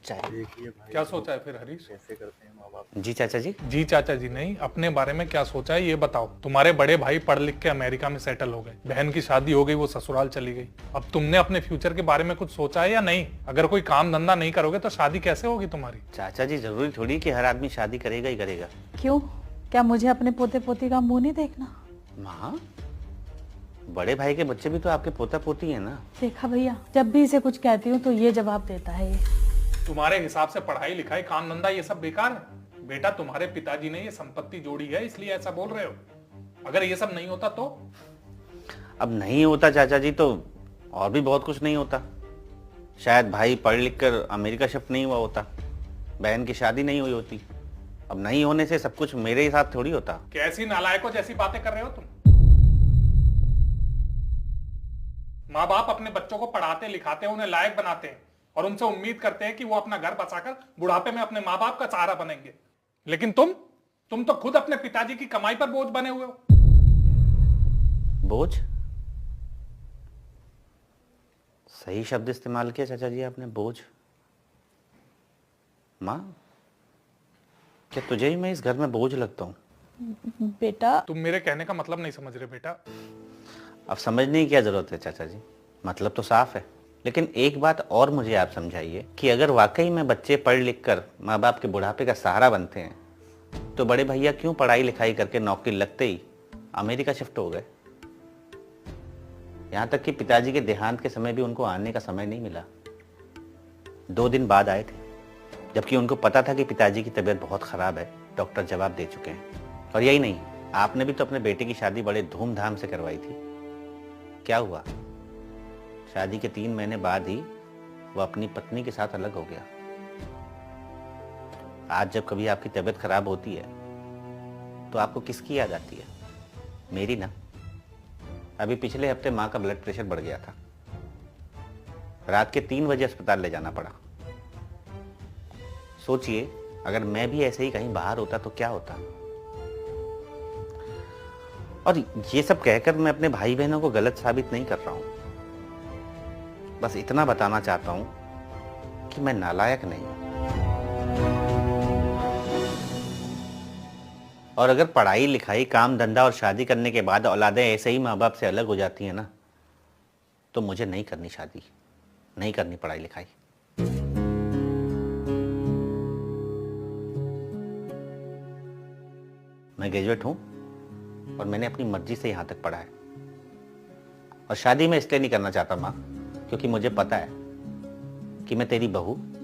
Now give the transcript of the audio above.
चाय। देखिए भाई, क्या सोचा है फिर हरीश? कैसे करते हैं माँ बाप। जी चाचा जी। जी चाचा जी नहीं, अपने बारे में क्या सोचा है ये बताओ। तुम्हारे बड़े भाई पढ़ लिख के अमेरिका में सेटल हो गए, बहन की शादी हो गई, वो ससुराल चली गई। अब तुमने अपने फ्यूचर के बारे में कुछ सोचा है या नहीं? अगर कोई काम धंधा नहीं करोगे तो शादी कैसे होगी तुम्हारी? चाचा जी जरूरी थोड़ी कि हर आदमी शादी करेगा ही करेगा। क्यों, क्या मुझे अपने पोते पोती का मुंह नहीं देखना? माँ, बड़े भाई के बच्चे भी तो आपके पोता पोती है ना। देखा भैया, जब भी इसे कुछ कहती हूँ तो ये जवाब देता है ये। तुम्हारे हिसाब से पढ़ाई लिखाई काम धंधा ये सब बेकार है? बेटा तुम्हारे पिताजी ने ये संपत्ति जोड़ी है इसलिए ऐसा बोल रहे हो। अगर ये सब नहीं होता तो? अब नहीं होता चाचा जी तो और भी बहुत कुछ नहीं होता। शायद भाई पढ़ लिख कर अमेरिका शिफ्ट नहीं हुआ होता, बहन की शादी नहीं हुई होती। अब नहीं होने से सब कुछ मेरे ही साथ थोड़ी होता। कैसी नालायकों जैसी बातें कर रहे हो तुम? माँ बाप अपने बच्चों को पढ़ाते लिखाते हैं, उन्हें लायक बनाते हैं और उनसे उम्मीद करते हैं कि वो अपना घर बसाकर बुढ़ापे में अपने माँ बाप का सहारा बनेंगे। लेकिन तुम तो खुद अपने पिताजी की कमाई पर बोझ बने हुए हो। बोझ? सही शब्द इस्तेमाल किया चाचा जी आपने, बोझ। माँ, क्या तुझे ही मैं इस घर में बोझ लगता हूँ? बेटा, तुम मेरे कहने का मतलब नहीं समझ रहे बेटा। अब समझने की क्या जरूरत है चाचा जी, मतलब तो साफ है। लेकिन एक बात और मुझे आप समझाइए कि अगर वाकई में बच्चे पढ़ लिख कर माँ बाप के बुढ़ापे का सहारा बनते हैं तो बड़े भैया क्यों पढ़ाई लिखाई करके नौकरी लगते ही अमेरिका शिफ्ट हो गए? यहाँ तक कि पिताजी के देहांत के समय भी उनको आने का समय नहीं मिला। 2 दिन बाद आए थे, जबकि उनको पता था कि पिताजी की तबीयत बहुत खराब है, डॉक्टर जवाब दे चुके हैं। और यही नहीं, आपने भी तो अपने बेटे की शादी बड़े धूमधाम से करवाई थी। क्या हुआ? शादी के 3 महीने बाद ही वो अपनी पत्नी के साथ अलग हो गया। आज जब कभी आपकी तबीयत खराब होती है तो आपको किसकी याद आती है? मेरी ना। अभी पिछले हफ्ते माँ का ब्लड प्रेशर बढ़ गया था, रात के 3 बजे अस्पताल ले जाना पड़ा। सोचिए, अगर मैं भी ऐसे ही कहीं बाहर होता तो क्या होता। और ये सब कहकर मैं अपने भाई बहनों को गलत साबित नहीं कर रहा हूं, बस इतना बताना चाहता हूं कि मैं नालायक नहीं हूं। और अगर पढ़ाई लिखाई काम धंधा और शादी करने के बाद औलादें ऐसे ही माँ बाप से अलग हो जाती हैं ना, तो मुझे नहीं करनी शादी, नहीं करनी पढ़ाई लिखाई। मैं ग्रेजुएट हूं और मैंने अपनी मर्जी से यहां तक पढ़ा है। और शादी मैं इसलिए नहीं करना चाहता माँ, क्योंकि मुझे पता है कि मैं तेरी बहू